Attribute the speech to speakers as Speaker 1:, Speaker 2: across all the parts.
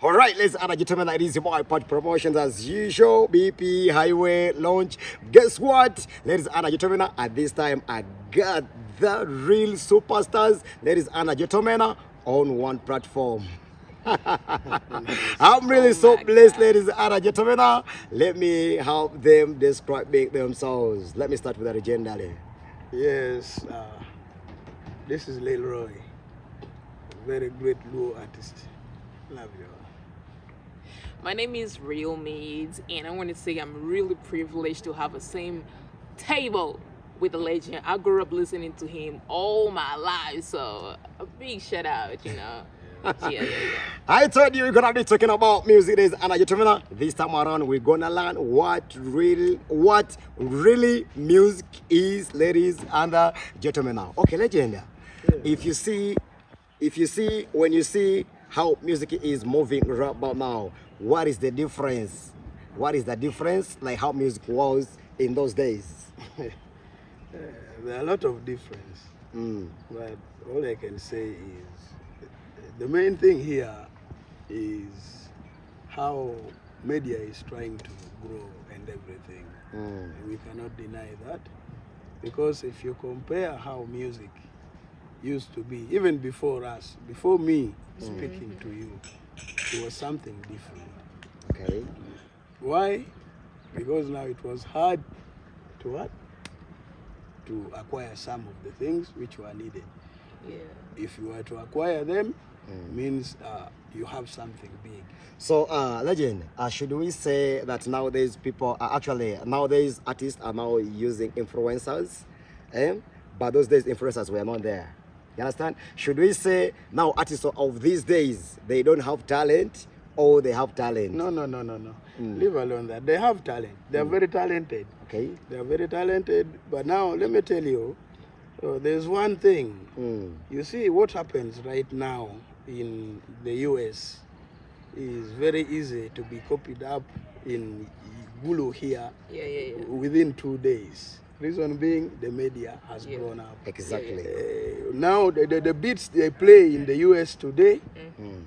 Speaker 1: All right, ladies and gentlemen, it is your boy Pod Promotions as usual. BP Highway Launch. Guess what, ladies and gentlemen? At this time, I got the real superstars, ladies and gentlemen, on one platform. I'm really so blessed, ladies and gentlemen. Let me help them describe themselves. Let me start with the legendary.
Speaker 2: Yes, this is Leroy, very great Luo artist. Love you.
Speaker 3: My name is Real Meads, and I want to say I'm really privileged to have the same table with the legend. I grew up listening to him all my life, so a big shout out, Yeah.
Speaker 1: I told you we're gonna be talking about music, ladies and gentlemen. This time around, we're gonna learn what really music is, ladies and gentlemen. Okay, legend.
Speaker 2: Yeah.
Speaker 1: When you see how music is moving right about now, what is the difference? What is the difference, like how music was in those days?
Speaker 2: There are a lot of difference, but all I can say is the main thing here is how media is trying to grow and everything. And we cannot deny that, because if you compare how music used to be, even before us, before me speaking to you, it was something different.
Speaker 1: Okay.
Speaker 2: Why? Because now it was hard to what? To acquire some of the things which were needed.
Speaker 3: Yeah.
Speaker 2: If you were to acquire them, means you have something big.
Speaker 1: So, legend, should we say that nowadays nowadays artists are now using influencers, but those days influencers were not there. You understand? Should we say now artists of these days, they don't have talent, or they have talent?
Speaker 2: No. Leave alone that. They have talent. They are very talented.
Speaker 1: Okay.
Speaker 2: They are very talented. But now, let me tell you, there's one thing. You see, what happens right now in the US is very easy to be copied up in Gulu here within 2 days. Reason being, the media has grown up.
Speaker 1: Exactly.
Speaker 2: Now, the beats they play in the US today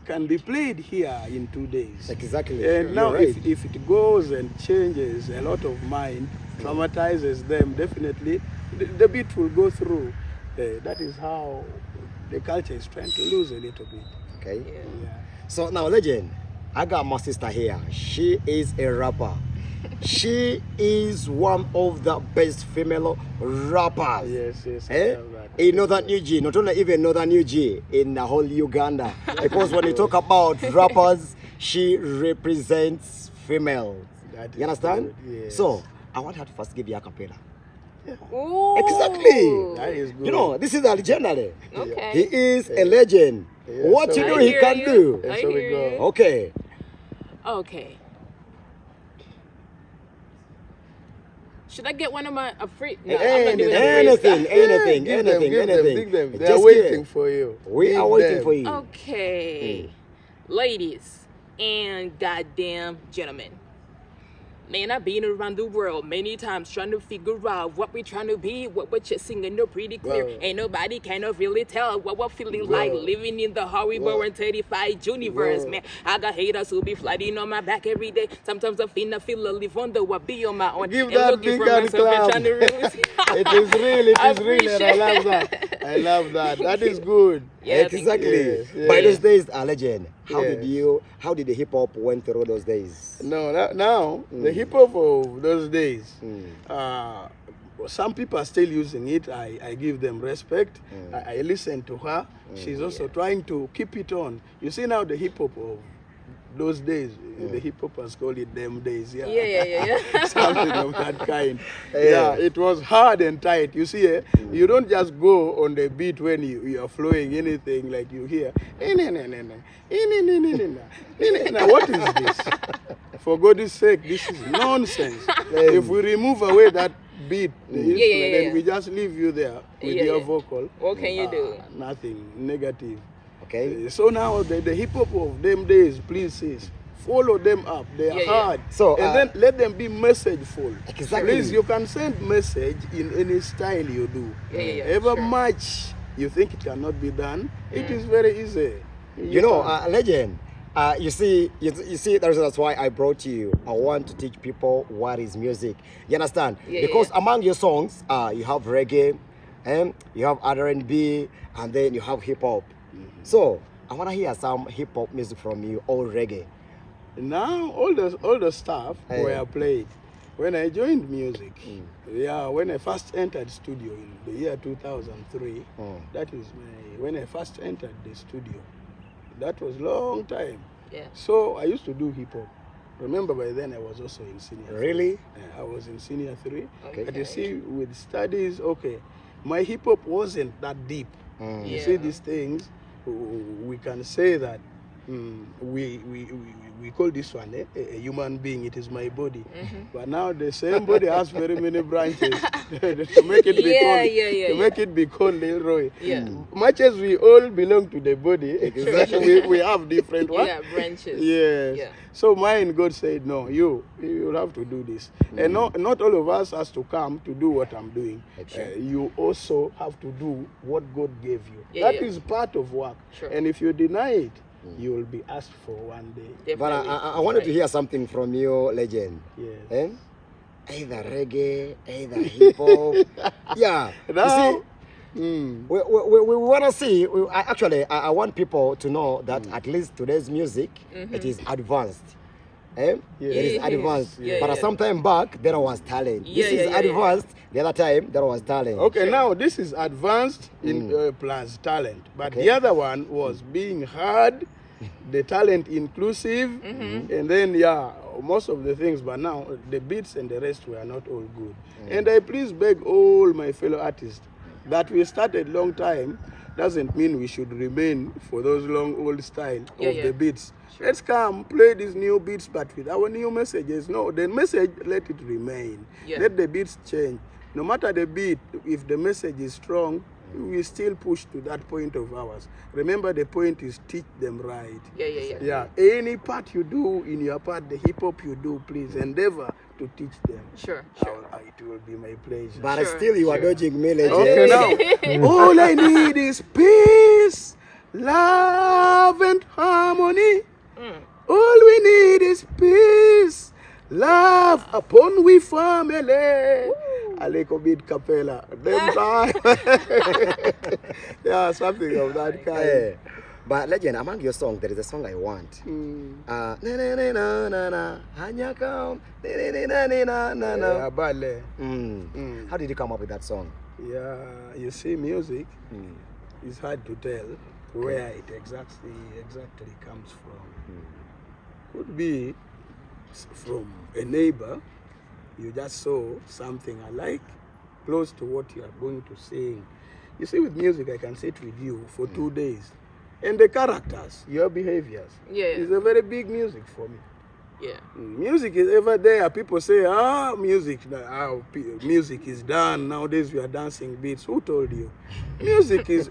Speaker 2: can be played here in 2 days.
Speaker 1: Exactly.
Speaker 2: And now,
Speaker 1: right.
Speaker 2: if it goes and changes a lot of mind, traumatizes them, definitely the beat will go through. That is how the culture is trying to lose a little bit.
Speaker 1: Okay.
Speaker 2: Yeah.
Speaker 1: So now, legend, I got my sister here. She is a rapper. She is one of the best female rappers.
Speaker 2: Yes. I have that.
Speaker 1: In Northern UG, not only even Northern UG, in the whole Uganda. Because when you talk about rappers, she represents females. You understand?
Speaker 2: Good, yes.
Speaker 1: So, I want her to first give you a cappella.
Speaker 3: Ooh.
Speaker 1: Exactly.
Speaker 2: That is good.
Speaker 1: This is a legendary.
Speaker 3: Okay.
Speaker 1: He is a legend.
Speaker 2: Yeah,
Speaker 1: What
Speaker 2: so
Speaker 1: you
Speaker 3: I
Speaker 1: do, he
Speaker 3: hear
Speaker 1: can
Speaker 3: you.
Speaker 1: do.
Speaker 3: I
Speaker 2: So we
Speaker 3: hear
Speaker 2: go.
Speaker 3: you.
Speaker 1: Okay.
Speaker 3: Okay. Should I get one of my free? No, I'm not doing a
Speaker 1: Anything,
Speaker 3: freestyle.
Speaker 2: Give them. They are
Speaker 1: Just
Speaker 2: waiting
Speaker 1: give.
Speaker 2: for you.
Speaker 1: We
Speaker 2: Give
Speaker 1: are waiting
Speaker 2: them.
Speaker 1: for you.
Speaker 3: Okay, ladies and goddamn gentlemen. Man, I've been around the world many times trying to figure out what we're trying to be, what we're chasing, and no pretty clear.
Speaker 2: Wow.
Speaker 3: Ain't nobody kind of really tell what we're feeling
Speaker 2: Wow.
Speaker 3: like living in the horrible
Speaker 2: Wow.
Speaker 3: and terrified universe,
Speaker 2: Wow.
Speaker 3: man. I got haters who be flooding on my back every day. Sometimes I feel a live on the what be on my own.
Speaker 2: Give
Speaker 3: and
Speaker 2: that
Speaker 3: looking
Speaker 2: big
Speaker 3: for
Speaker 2: hand
Speaker 3: myself and
Speaker 2: clap.
Speaker 3: trying to really
Speaker 2: It is real. It
Speaker 3: I
Speaker 2: is real, and I love that. I love that. That is good.
Speaker 3: Yeah, thank
Speaker 1: Exactly.
Speaker 2: you. Yes,
Speaker 1: By
Speaker 2: yes.
Speaker 1: those days, a legend. How
Speaker 2: Yes.
Speaker 1: did the hip hop went through those days?
Speaker 2: No, now the hip hop of those days, some people are still using it. I give them respect. I listen to her. She's also trying to keep it on. You see now the hip hop of those days, the hip hoppers call it them days.
Speaker 3: Yeah.
Speaker 2: Something of that kind. Yeah, it was hard and tight. You see, you don't just go on the beat when you are flowing anything like you hear. Now, what is this? For God's sake, this is nonsense. If we remove away that beat, the instrument, then we just leave you there with your vocal.
Speaker 3: What can you do?
Speaker 2: Nothing negative.
Speaker 1: Okay.
Speaker 2: So now the hip hop of them days, please sis, follow them up. They are hard.
Speaker 1: So,
Speaker 2: and then let them be messageful.
Speaker 1: Exactly.
Speaker 2: Please, you can send message in any style you do. Ever much you think it cannot be done, it is very easy.
Speaker 1: You know, legend, you see, that's why I brought you. I want to teach people what is music. You understand?
Speaker 3: Yeah,
Speaker 1: Because
Speaker 3: yeah.
Speaker 1: among your songs, you have reggae, and you have R&B, and then you have hip hop. So I want to hear some hip hop music from you, or reggae.
Speaker 2: Now all the stuff
Speaker 1: Hey.
Speaker 2: were played when I joined music. Yeah, when I first entered studio in the year 2003. That is when I first entered the studio. That was long time.
Speaker 3: Yeah.
Speaker 2: So I used to do hip hop. Remember, by then I was also in senior.
Speaker 1: Really?
Speaker 2: I was in senior 3.
Speaker 3: Okay.
Speaker 2: But you see, with studies, okay, my hip hop wasn't that deep. You
Speaker 3: Yeah.
Speaker 2: see these things, we can say that we call this one a human being. It is my body. But now the same body has very many branches to make it be
Speaker 3: Yeah,
Speaker 2: called,
Speaker 3: yeah, yeah,
Speaker 2: to
Speaker 3: yeah.
Speaker 2: make it be called Leroy.
Speaker 3: Yeah.
Speaker 2: Much as we all belong to the body, we have different ones.
Speaker 3: Yeah, branches.
Speaker 2: Yes.
Speaker 3: Yeah.
Speaker 2: So mine, God said, no, you'll have to do this. And not all of us has to come to do what I'm doing.
Speaker 1: Okay.
Speaker 2: You also have to do what God gave you.
Speaker 3: Yeah,
Speaker 2: That
Speaker 3: yeah.
Speaker 2: is part of work.
Speaker 3: Sure.
Speaker 2: And if you deny it, you will be asked for one day.
Speaker 1: But
Speaker 3: Definitely.
Speaker 1: I wanted to hear something from you, legend.
Speaker 2: Yes.
Speaker 1: Eh? Either reggae, either hip hop. Yeah.
Speaker 2: Now,
Speaker 1: You see, we want to see. I want people to know that at least today's music, it is advanced. Eh?
Speaker 2: Yeah.
Speaker 1: It is
Speaker 3: Yeah,
Speaker 1: advanced.
Speaker 3: yeah,
Speaker 1: But
Speaker 3: yeah.
Speaker 1: some time back, there was talent.
Speaker 3: Yeah,
Speaker 1: This
Speaker 3: yeah,
Speaker 1: is
Speaker 3: yeah, yeah.
Speaker 1: advanced. The other time, there was talent.
Speaker 2: okay, now this is advanced in plus talent. But
Speaker 1: Okay.
Speaker 2: the other one was being hard, the talent inclusive, and then, yeah, most of the things. But now the beats and the rest were not all good. And I please beg all my fellow artists that we started long time doesn't mean we should remain for those long old style
Speaker 3: Yeah,
Speaker 2: of
Speaker 3: yeah.
Speaker 2: the beats.
Speaker 3: Sure.
Speaker 2: Let's come play these new beats, but with our new messages. No, the message, let it remain.
Speaker 3: Yeah.
Speaker 2: Let the beats change. No matter the beat, if the message is strong, we still push to that point of ours. Remember, the point is teach them right.
Speaker 3: Yeah, yeah, yeah.
Speaker 2: Yeah, any part you do in your part, the hip hop you do, please endeavor to teach them.
Speaker 3: Sure,
Speaker 2: It will be my pleasure.
Speaker 1: But
Speaker 3: Sure,
Speaker 1: still, you are
Speaker 3: sure.
Speaker 1: dodging me, legend.
Speaker 2: Okay, now, all I need is peace, love, and harmony. All we need is peace, love, upon we family. A little bit capella. Them time. Yeah, something of that kind.
Speaker 1: Eh, but legend, among your song, there is a song I want. Na na na na na na, hanya come, na na na na na na.
Speaker 2: Yeah, ballet.
Speaker 1: How did you come up with that song?
Speaker 2: Yeah, you see, music is hard to tell where it exactly comes from. Could be from a neighbor. You just saw something I like, close to what you are going to sing. You see, with music, I can sit with you for 2 days. And the characters, your behaviors,
Speaker 3: Yeah.
Speaker 2: is a very big music for me.
Speaker 3: Yeah.
Speaker 2: Music is ever there. People say, music is done. Nowadays we are dancing beats. Who told you? Music is,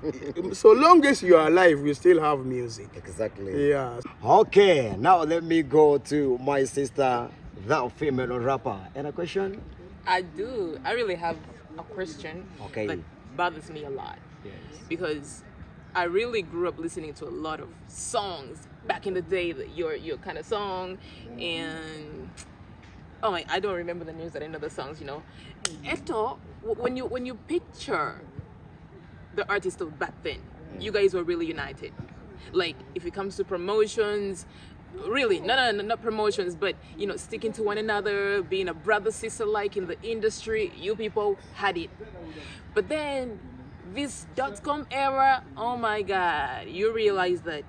Speaker 2: so long as you are alive, we still have music.
Speaker 1: Exactly.
Speaker 2: Yeah.
Speaker 1: Okay, now let me go to my sister, that female rapper. Any question?
Speaker 3: I do. I really have a question
Speaker 1: Okay.
Speaker 3: that bothers me a lot.
Speaker 1: Yes.
Speaker 3: Because I really grew up listening to a lot of songs back in the day, your kind of song, and I don't remember the names. I didn't know the songs, you know. Eto, when you picture the artists of back then, you guys were really united. Like if it comes to promotions, really not promotions, but you know, sticking to one another, being a brother sister like in the industry, you people had it. But then this .com era, oh my God, you realize that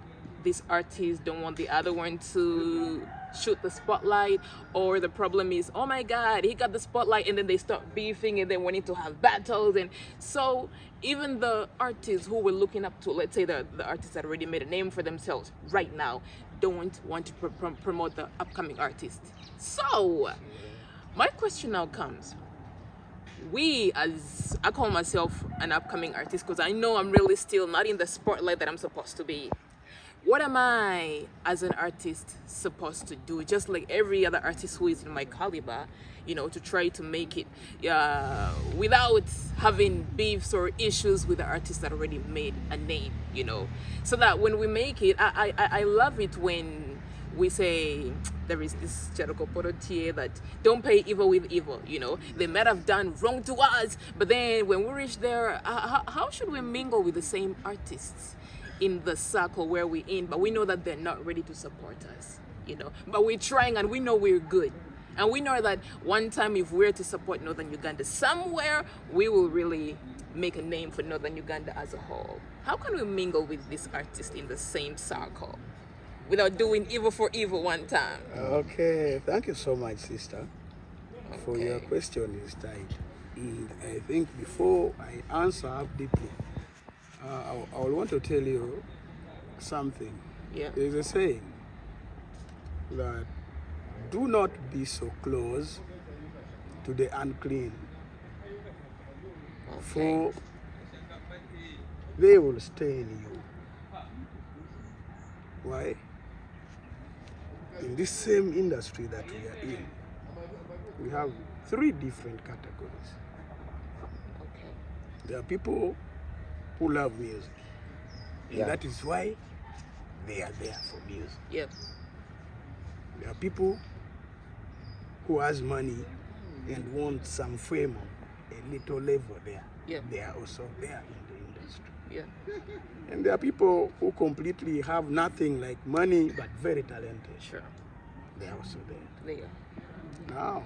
Speaker 3: these artists don't want the other one to shoot the spotlight, or the problem is, oh my God, he got the spotlight, and then they start beefing and then wanting to have battles. And so even the artists who were looking up to, let's say the artists that already made a name for themselves right now, don't want to promote the upcoming artists. So my question now comes, I call myself an upcoming artist because I know I'm really still not in the spotlight that I'm supposed to be. what am I as an artist supposed to do? Just like every other artist who is in my caliber, to try to make it without having beefs or issues with the artists that already made a name, so that when we make it, I love it when we say there is this Cherokoporotie that don't pay evil with evil, they might have done wrong to us, but then when we reach there, how should we mingle with the same artists in the circle where we're in, but we know that they're not ready to support us, but we're trying and we know we're good. And we know that one time if we're to support Northern Uganda, somewhere we will really make a name for Northern Uganda as a whole. How can we mingle with this artist in the same circle without doing evil for evil one time?
Speaker 2: Okay, thank you so much, sister, for your question is tight. And I think before I answer up deeply, I will want to tell you something.
Speaker 3: Yeah.
Speaker 2: There's a saying that do not be so close to the unclean, for they will stain you. Why? In this same industry that we are in, we have 3 different categories.
Speaker 3: Okay.
Speaker 2: There are people who love music, and
Speaker 1: Yeah.
Speaker 2: that is why they are there for music.
Speaker 3: Yep.
Speaker 2: There are people who has money and want some fame, a little level there.
Speaker 3: Yeah.
Speaker 2: They are also there in the industry.
Speaker 3: Yeah.
Speaker 2: And there are people who completely have nothing like money but very talented.
Speaker 3: Sure.
Speaker 2: They are also there.
Speaker 3: There.
Speaker 2: Now,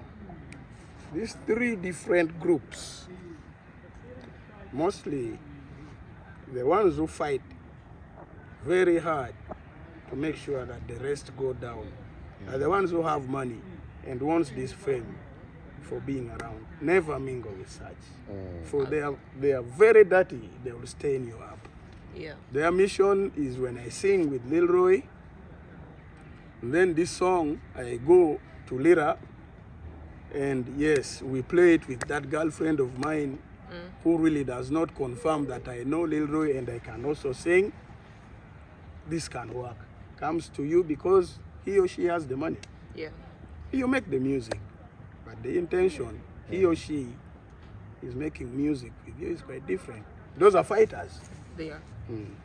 Speaker 2: these 3 different groups, mostly the ones who fight very hard to make sure that the rest go down are the ones who have money and wants this fame for being around. Never mingle with such. For they are very dirty. They will stain you up.
Speaker 3: Yeah.
Speaker 2: Their mission is when I sing with Lil Roy, and then this song I go to Lira, and yes, we play it with that girlfriend of mine who really does not confirm that I know Lil Roy and I can also sing. This can work. Comes to you because he or she has the money.
Speaker 3: Yeah.
Speaker 2: You make the music, but the intention, he or she is making music with you is quite different. Those are fighters.
Speaker 3: They are.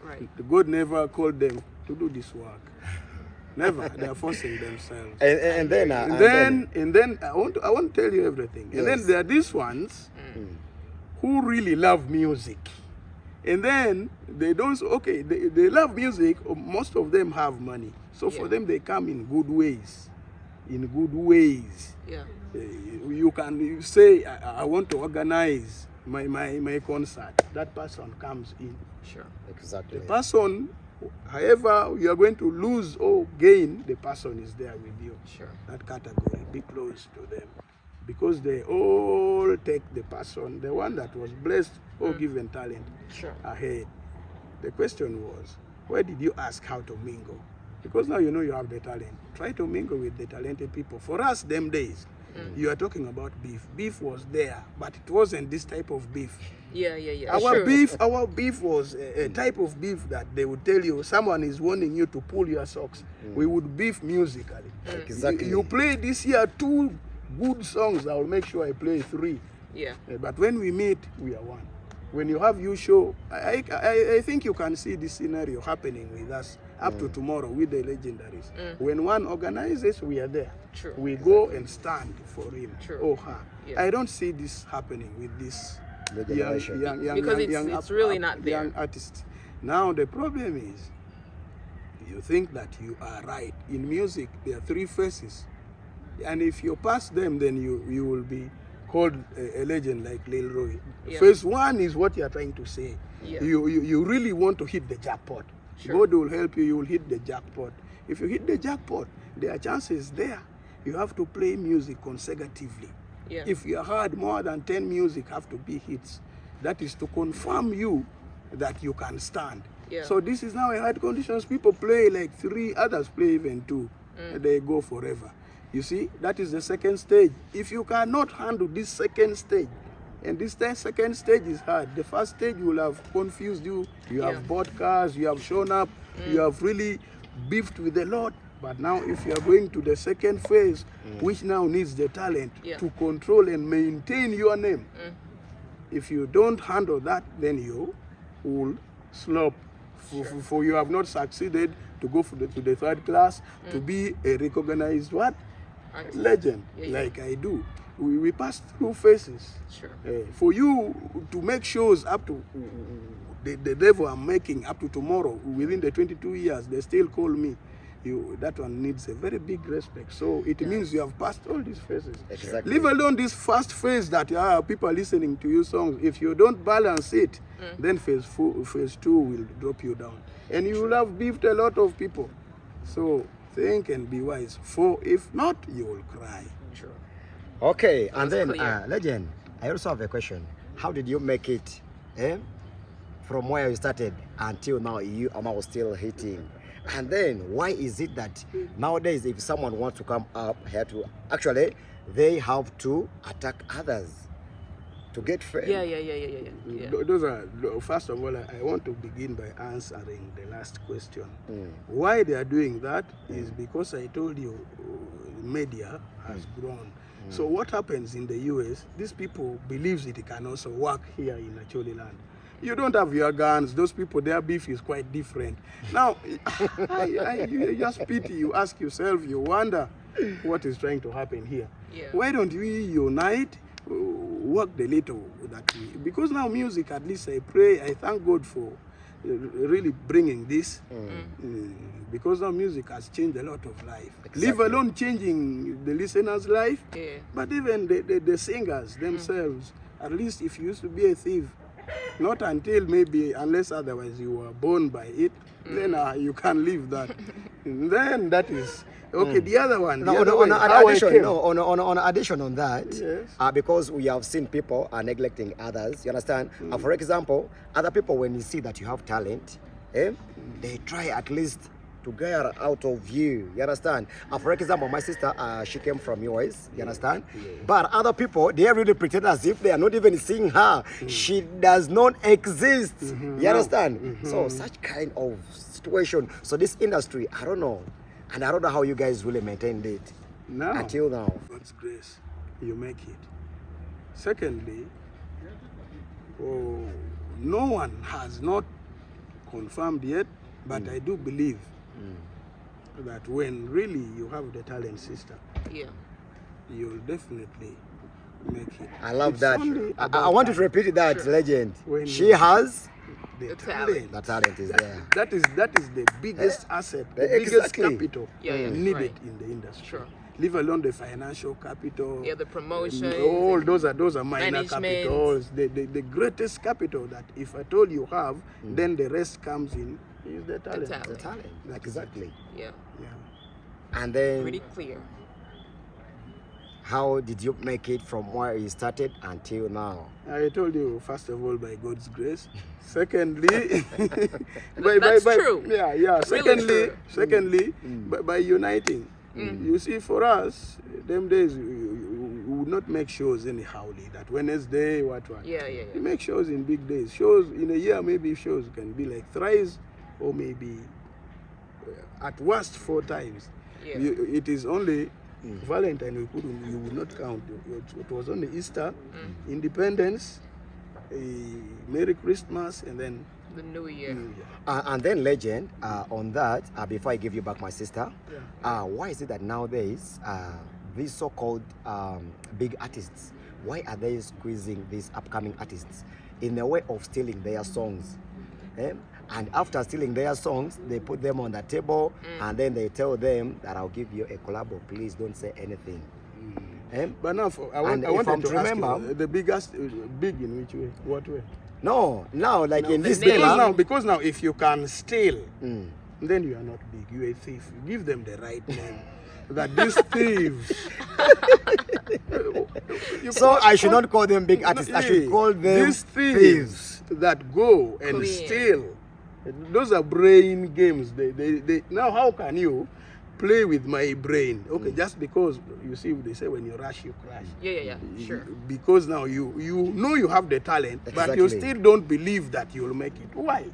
Speaker 3: Right.
Speaker 2: God never called them to do this work. Never. They are forcing themselves.
Speaker 1: And then
Speaker 2: And then I want to tell you everything. And then
Speaker 1: Yes.
Speaker 2: there are these ones who really love music. And then they don't, they love music. Most of them have money. So for
Speaker 3: Yeah.
Speaker 2: them, they come in good ways. In good ways.
Speaker 3: Yeah.
Speaker 2: You say, I want to organize my concert. That person comes in.
Speaker 3: Sure.
Speaker 1: exactly.
Speaker 2: The person, however you are going to lose or gain, the person is there with you.
Speaker 3: Sure.
Speaker 2: That category, be close to them. Because they all take the person, the one that was blessed or given talent,
Speaker 3: Sure.
Speaker 2: ahead. The question was, where did you ask how to mingle? Because now you know you have the talent. Try to mingle with the talented people. For us, them days, you are talking about beef. Beef was there, but it wasn't this type of beef.
Speaker 3: Yeah.
Speaker 2: Our
Speaker 3: Sure.
Speaker 2: our beef was a type of beef that they would tell you someone is warning you to pull your socks. We would beef musically.
Speaker 1: Exactly.
Speaker 2: You play this year 2 good songs, I will make sure I play 3.
Speaker 3: Yeah.
Speaker 2: But when we meet, we are one. When you have you show, I think you can see this scenario happening with us up to tomorrow with the legendaries. When one organizes, we are there.
Speaker 3: True.
Speaker 2: We go and stand for him
Speaker 3: True.
Speaker 2: or her.
Speaker 3: Yeah.
Speaker 2: I don't see this happening with this
Speaker 1: The generation.
Speaker 3: Because it's really not there.
Speaker 2: young artists. Now the problem is, you think that you are right. In music, there are 3 phases. And if you pass them, then you will be called a legend like Lil Roy.
Speaker 3: Yeah.
Speaker 2: Phase 1 is what you are trying to say.
Speaker 3: Yeah.
Speaker 2: You really want to hit the jackpot.
Speaker 3: Sure.
Speaker 2: God will help you, you will hit the jackpot. If you hit the jackpot, there are chances there. You have to play music consecutively.
Speaker 3: Yeah.
Speaker 2: If you heard more than 10 music have to be hits, that is to confirm you that you can stand.
Speaker 3: Yeah.
Speaker 2: So this is now a hard conditions. People play like 3, others play even 2. And they go forever. You see, that is the second stage. If you cannot handle this second stage, And this second stage is hard. The first stage will have confused you. You have bought cars, you have shown up, you have really beefed with the Lord. But now if you are going to the second phase, which now needs the talent to control and maintain your name, if you don't handle that, then you will slop. For you have not succeeded to go to the third class, to be a recognized what? Legend, like I do. We pass through phases. For you to make shows up to the level I'm making up to tomorrow, within the 22 years, they still call me. That one needs a very big respect. So it means you have passed all these phases.
Speaker 1: Exactly.
Speaker 2: Leave alone this first phase that people are listening to your songs. If you don't balance it, then phase 2 will drop you down. And you will have beefed a lot of people. So think and be wise. For if not, you will cry.
Speaker 3: Sure.
Speaker 1: Okay, and then
Speaker 3: clear.
Speaker 1: Legend, I also have a question. How did you make it from where you started until now you are now still hitting? And then why is it that nowadays if someone wants to come up here to actually they have to attack others to get fame?
Speaker 3: Yeah.
Speaker 2: Those are, first of all, I want to begin by answering the last question. Why they are doing that is because I told you media has grown. So what happens in the US, these people believes it can also work here in Acholi land. You don't have your guns. Those people, their beef is quite different. Now, you just pity, you ask yourself, you wonder what is trying to happen here. Why don't we unite, work the little that we, because now music, at least I pray, I thank God for really bringing this, because now music has changed a lot of life. Leave alone changing the listener's life, but even the singers themselves, at least if you used to be a thief, not until maybe, unless otherwise you were born by it, then you can leave that. Then that is okay. The other one,
Speaker 1: on addition on that,
Speaker 2: yes.
Speaker 1: Because we have seen people are neglecting others. You understand? For example, other people, when you see that you have talent, they try at least to get out of you. You understand? For example, my sister, she came from US. You understand? But other people, they really pretend as if they are not even seeing her. She does not exist. You understand? So such kind of situation. So this industry, I don't know. And I don't know how you guys really maintained it until now.
Speaker 2: God's grace, you make it. Secondly, no one has not confirmed yet, but I do believe that when really you have the talent, sister, you'll definitely make it.
Speaker 1: I love that. I want you to repeat that, Legend.
Speaker 2: When
Speaker 1: she has
Speaker 2: the talent.
Speaker 1: The talent is there.
Speaker 2: That is the biggest asset, the biggest capital needed in the industry. Leave alone the financial capital.
Speaker 3: The promotion.
Speaker 2: All those are minor
Speaker 3: management.
Speaker 2: capitals. The greatest capital that if at all you have, then the rest comes in is the talent.
Speaker 1: The talent. Exactly.
Speaker 3: Yeah.
Speaker 1: And then
Speaker 3: Pretty clear.
Speaker 2: How did you make it from where you started until now? I told you, first of all, by God's grace. Secondly,
Speaker 3: That's true.
Speaker 2: Yeah.
Speaker 3: Really
Speaker 2: Secondly, by uniting. You see, for us, them days, we would not make shows anyhow. That Wednesday, what.
Speaker 3: Yeah.
Speaker 2: We make shows in big days. Shows in a year, maybe shows can be like thrice or maybe at worst 4 times.
Speaker 3: Yeah.
Speaker 2: It is only Valentine you would not count. It was only Easter, Independence, Merry Christmas, and then
Speaker 3: the New Year.
Speaker 1: And then, Legend, on that, before I give you back my sister, why is it that nowadays these so-called big artists, why are they squeezing these upcoming artists in the way of stealing their songs? And after stealing their songs, they put them on the table and then they tell them that I'll give you a collab, please don't say anything.
Speaker 2: But now, I wanted to remember ask you, the biggest, big in which way? What way?
Speaker 1: No, now like
Speaker 2: now,
Speaker 1: in this day
Speaker 2: because now if you can steal, then you are not big, you are a thief. Give them the right name. That these thieves.
Speaker 1: So I should not call them big artists, I should call them
Speaker 2: these thieves that go and steal. Those are brain games. They now how can you play with my brain. Okay, just because you see they say when you rush you crash.
Speaker 3: Yeah. Sure.
Speaker 2: Because now you know you have the talent, but you
Speaker 1: Exactly.
Speaker 2: still don't believe that you'll make it. Why?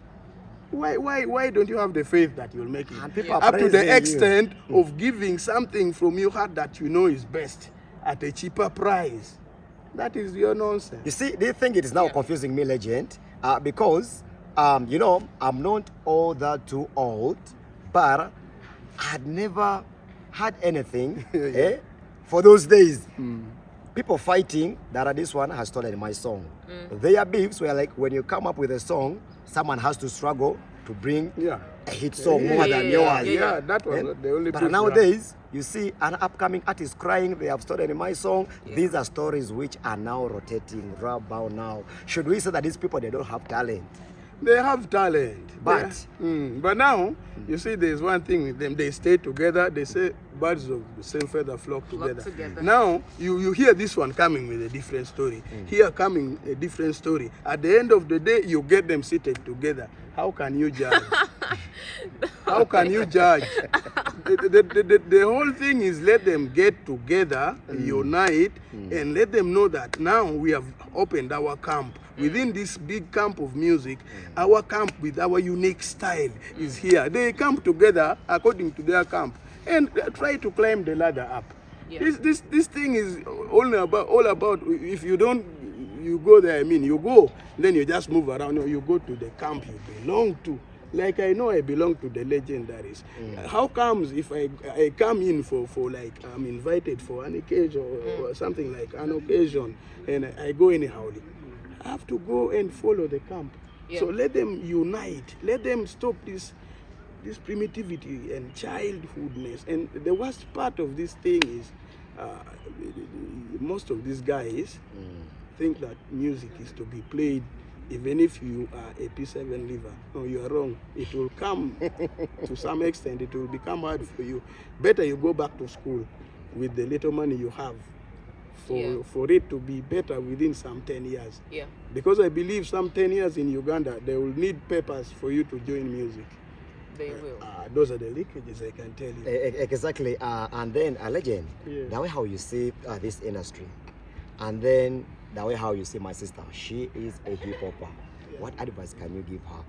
Speaker 2: Why don't you have the faith that you'll make it?
Speaker 1: And people are
Speaker 2: Up to
Speaker 1: praising
Speaker 2: the
Speaker 1: you.
Speaker 2: extent of giving something from your heart that you know is best at a cheaper price. That is your nonsense.
Speaker 1: You see, they think it is now confusing me, legend, because, you know, I'm not all that too old, but I had never had anything for those days. People fighting that this one has stolen my song. Their beefs were like, when you come up with a song, someone has to struggle to bring a hit song more than yours.
Speaker 2: Yeah, that was the only.
Speaker 1: But nowadays, you see an upcoming artist crying, they have stolen my song. These are stories which are now rotating right about now. Should we say that these people, they don't have talent?
Speaker 2: They have talent,
Speaker 1: But
Speaker 2: but now you see, there's one thing with them. They stay together. They say birds of the same feather flock together. Now you hear this one coming with a different story. Here coming a different story. At the end of the day, you get them seated together. How can you judge? How can you judge? The whole thing is let them get together, unite, and let them know that now we have opened our camp. Within this big camp of music, our camp with our unique style is here. They come together according to their camp and try to climb the ladder up. This thing is all about if you don't, you go there, I mean, you go, then you just move around, you go to the camp you belong to. Like I know I belong to the legendaries. How comes if I come in for like I'm invited for an occasion or something like an occasion and I go anyhow, I have to go and follow the camp. So let them unite. Let them stop this primitivity and childhoodness. And the worst part of this thing is most of these guys think that music is to be played even if you are a P7 liver. No, you are wrong. It will come to some extent. It will become hard for you. Better you go back to school with the little money you have for it to be better within some 10 years. Because I believe some 10 years in Uganda, they will need papers for you to join music.
Speaker 3: They will.
Speaker 2: Those are the leakages, I can tell you.
Speaker 1: Exactly. And then a legend, the way how you see this industry, and then the way how you see my sister, she is a hip hopper. What advice can you give her?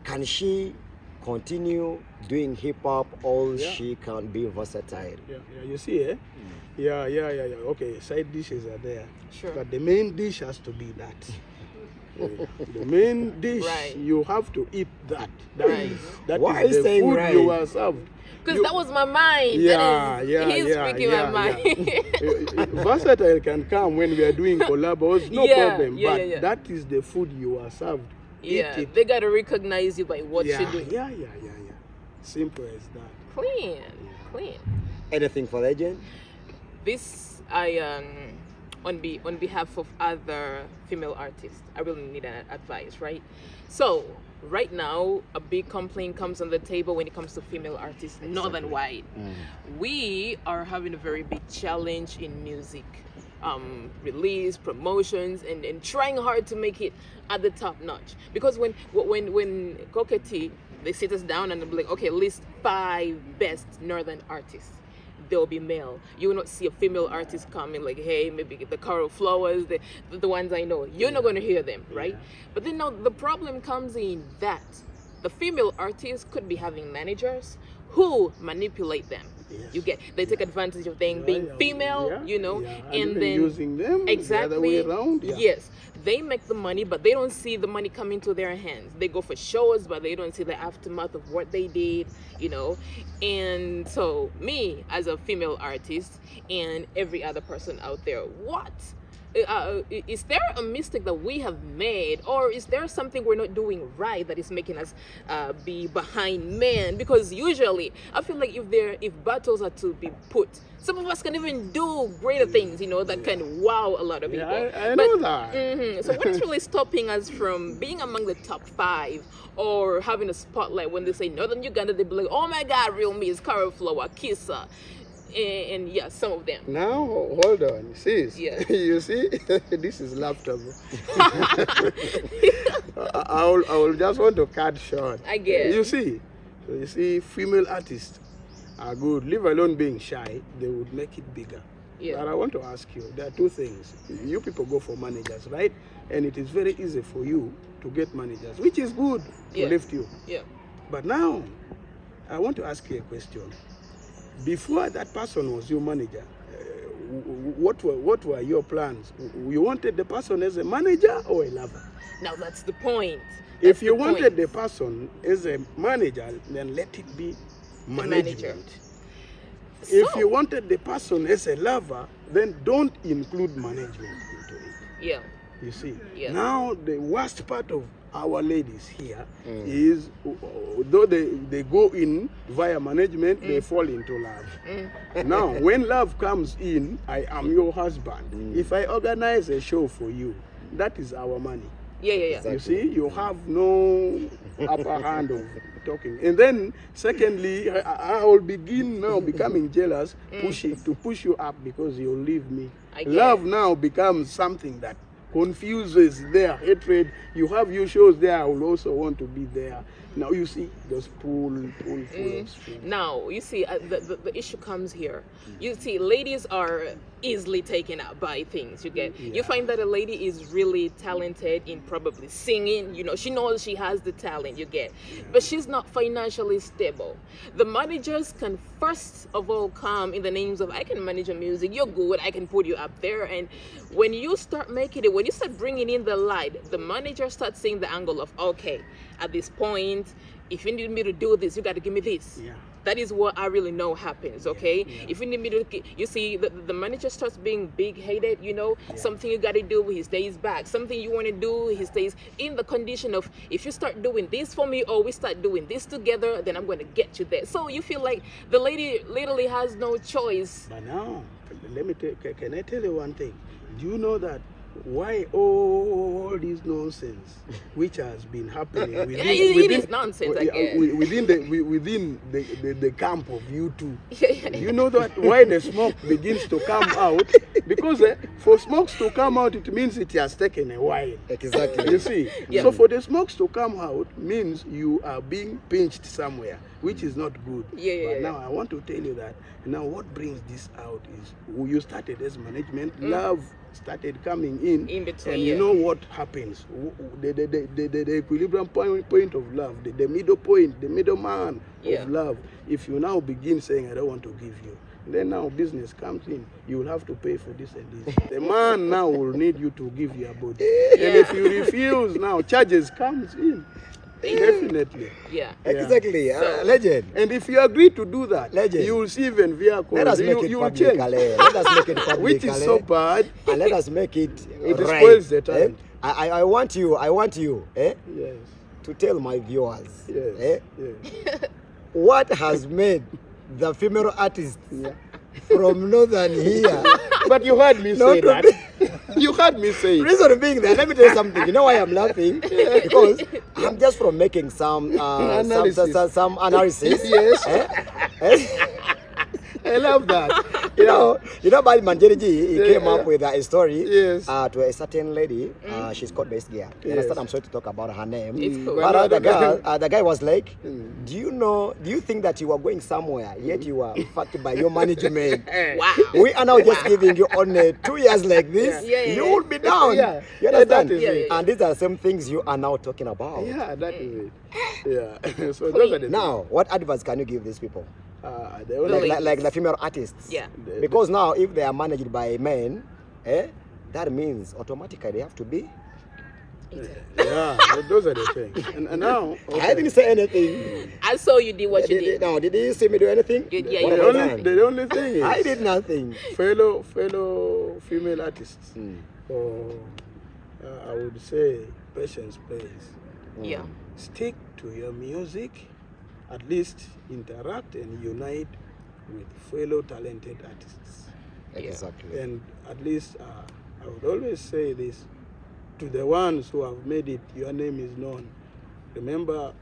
Speaker 1: Can she continue doing hip hop, or she can be versatile?
Speaker 2: You see, Yeah. Okay, side dishes are there.
Speaker 3: Sure.
Speaker 2: But the main dish has to be that. The main dish, you have to eat that. That
Speaker 1: Why
Speaker 2: is the
Speaker 1: saying
Speaker 2: food you are served.
Speaker 3: Because that was my mind. He's speaking my mind.
Speaker 2: Versatile can come when we are doing collabos, no problem. But that is the food you are served. Eat it.
Speaker 3: They gotta recognize you by what you do.
Speaker 2: Yeah. Simple as that.
Speaker 3: Clean.
Speaker 1: Anything for legend?
Speaker 3: This on behalf of other female artists, I really need an advice, right? So right now, a big complaint comes on the table when it comes to female artists, northern white. We are having a very big challenge in music, release, promotions, and trying hard to make it at the top notch. Because when Koketi, they sit us down and they'll be like, okay, list 5 best northern artists. They'll be male. You will not see a female artist coming like, hey, maybe the Coral Flowers, the ones I know. You're not going to hear them, right? But then now the problem comes in that the female artists could be having managers who manipulate them. They take advantage of them being female, you know, and then
Speaker 2: using them the other way around.
Speaker 3: Yes, they make the money, but they don't see the money come into their hands. They go for shows, but they don't see the aftermath of what they did, you know. And so me as a female artist and every other person out there, is there a mistake that we have made, or is there something we're not doing right that is making us be behind men? Because usually I feel like if battles are to be put, some of us can even do greater things, you know, that can wow a lot of people.
Speaker 2: I know that.
Speaker 3: So what's really stopping us from being among the top 5 or having a spotlight? When they say Northern Uganda, they be like, oh my God, Real Me is Coral Flower, Kissa. And some of them.
Speaker 2: Now, hold on, sis. You see, this is laughable. I will just want to cut short.
Speaker 3: I guess.
Speaker 2: You see, female artists are good, leave alone being shy, they would make it bigger.
Speaker 3: Yeah.
Speaker 2: But I want to ask you, there are two things. You people go for managers, right? And it is very easy for you to get managers, which is good to lift you.
Speaker 3: Yeah.
Speaker 2: But now, I want to ask you a question. Before that person was your manager, what were your plans? You wanted the person as a manager or a lover?
Speaker 3: Now that's the point.
Speaker 2: If you wanted the person as a manager, then let it be management.
Speaker 3: manager.
Speaker 2: If
Speaker 3: So-
Speaker 2: you wanted the person as a lover, then don't include management into it.
Speaker 3: Yeah.
Speaker 2: You see,
Speaker 3: Yeah.
Speaker 2: now the worst part of our ladies here is, though they go in via management, they fall into love. Now, when love comes in, I am your husband. If I organize a show for you, that is our money.
Speaker 3: Yeah.
Speaker 1: Exactly.
Speaker 2: You see, you have no upper hand of talking. And then, secondly, I will begin now becoming jealous, to push you up because you'll leave me.
Speaker 3: I get
Speaker 2: Love
Speaker 3: it.
Speaker 2: now becomes something that confuses their hatred. You have your shows there, I will also want to be there. Now you see those pull of strings.
Speaker 3: Now, you see, the issue comes here. You see, ladies are easily taken out by things, you get. You find that a lady is really talented in probably singing, you know, she knows she has the talent, you get. But she's not financially stable. The managers can first of all come in the names of, I can manage your music, you're good, I can put you up there. And when you start making it, when you start bringing in the light, the manager starts seeing the angle of, okay, at this point, if you need me to do this, you got to give me this.
Speaker 2: Yeah.
Speaker 3: That is what I really know happens, okay?
Speaker 2: Yeah.
Speaker 3: If you need me to, you see, the manager starts being big-headed, you know, something you got to do, he stays back. Something you want to do, he stays in the condition of, if you start doing this for me or we start doing this together, then I'm going to get you there. So you feel like the lady literally has no choice.
Speaker 2: But now, let me can I tell you one thing? Do you know that why all this nonsense which has been happening within,
Speaker 3: It is nonsense, I guess.
Speaker 2: within the camp of you two? You know that why the smoke begins to come out? Because for smokes to come out, it means it has taken a while.
Speaker 1: Exactly.
Speaker 2: You see,
Speaker 3: Yeah.
Speaker 2: so for the smokes to come out means you are being pinched somewhere, which is not good. But now I want to tell you that now what brings this out is you started as management, love started coming in
Speaker 3: between,
Speaker 2: and you know what happens. The equilibrium point of love, the middle point, the middle man of love. If you now begin saying, I don't want to give you, then now business comes in. You will have to pay for this and this. The man now will need you to give your body. And if you refuse, now charges comes in. Definitely.
Speaker 3: Yeah.
Speaker 1: Exactly.
Speaker 3: So-
Speaker 1: Legend.
Speaker 2: And if you agree to do that,
Speaker 1: Legend.
Speaker 2: you will see even vehicles.
Speaker 1: Let us make it
Speaker 2: you will
Speaker 1: publicly.
Speaker 2: change.
Speaker 1: Let us make it publicly.
Speaker 2: Which is so bad.
Speaker 1: And let us make it
Speaker 2: It
Speaker 1: right.
Speaker 2: spoils the talent.
Speaker 1: I want you,
Speaker 2: Yes.
Speaker 1: to tell my viewers,
Speaker 2: Yes. Yes.
Speaker 1: what has made the female artists
Speaker 2: Yeah.
Speaker 1: from northern here.
Speaker 2: But you heard me
Speaker 1: No,
Speaker 2: say
Speaker 1: to
Speaker 2: that. You heard me say it.
Speaker 1: Reason being that, let me tell you something. You know why I'm laughing? Because I'm just from making some
Speaker 2: Analysis.
Speaker 1: some analysis.
Speaker 2: Yes.
Speaker 1: Eh?
Speaker 2: I love that.
Speaker 1: You know, by Manjeriji, he came up with a story
Speaker 2: Yes.
Speaker 1: to a certain lady. She's called Best Girl. You
Speaker 2: Yes.
Speaker 1: understand? I'm sorry to talk about her name.
Speaker 3: It's cool.
Speaker 1: But
Speaker 2: But
Speaker 1: the guy was like, do you think that you are going somewhere, yet you are fucked by your management?
Speaker 3: Wow.
Speaker 1: We are now just giving you only 2 years like this.
Speaker 3: Yeah.
Speaker 1: You will be down.
Speaker 2: Yeah.
Speaker 1: You understand?
Speaker 2: That is it.
Speaker 1: And these are the same things you are now talking about.
Speaker 2: Yeah, that is it. Yeah. So those are the
Speaker 1: Now, what advice can you give these people?
Speaker 2: the only,
Speaker 1: Like the female artists.
Speaker 3: Yeah.
Speaker 1: Because now, if they are managed by men, that means automatically they have to be.
Speaker 2: yeah, those are the things. And now,
Speaker 1: I didn't say anything.
Speaker 3: I saw you did what you did.
Speaker 1: Did you see me do anything?
Speaker 3: Yeah,
Speaker 1: What
Speaker 3: you
Speaker 1: have I
Speaker 3: did.
Speaker 1: done?
Speaker 2: the only thing is,
Speaker 1: I did nothing.
Speaker 2: fellow female artists, I would say patience pays.
Speaker 3: Yeah.
Speaker 2: Stick to your music, at least interact and unite with fellow talented artists.
Speaker 1: Exactly.
Speaker 2: And at least I would always say this to the ones who have made it, your name is known. Remember,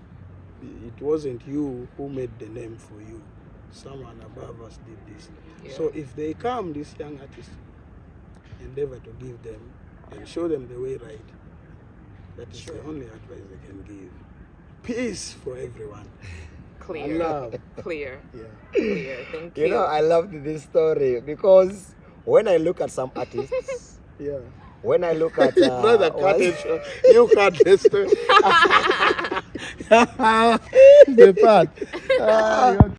Speaker 2: it wasn't you who made the name for you. Someone above us did this.
Speaker 3: Yeah.
Speaker 2: So if they come, these young artists, endeavor to give them and show them the way right. That is the only advice they can give. Peace for everyone.
Speaker 3: Clear.
Speaker 2: Love.
Speaker 3: Clear.
Speaker 2: Yeah.
Speaker 3: Clear. Thank you.
Speaker 1: You know, I loved this story because when I look at some artists,
Speaker 2: Yeah.
Speaker 1: when I look at
Speaker 2: Brother, cut it short. You cut the story. The part.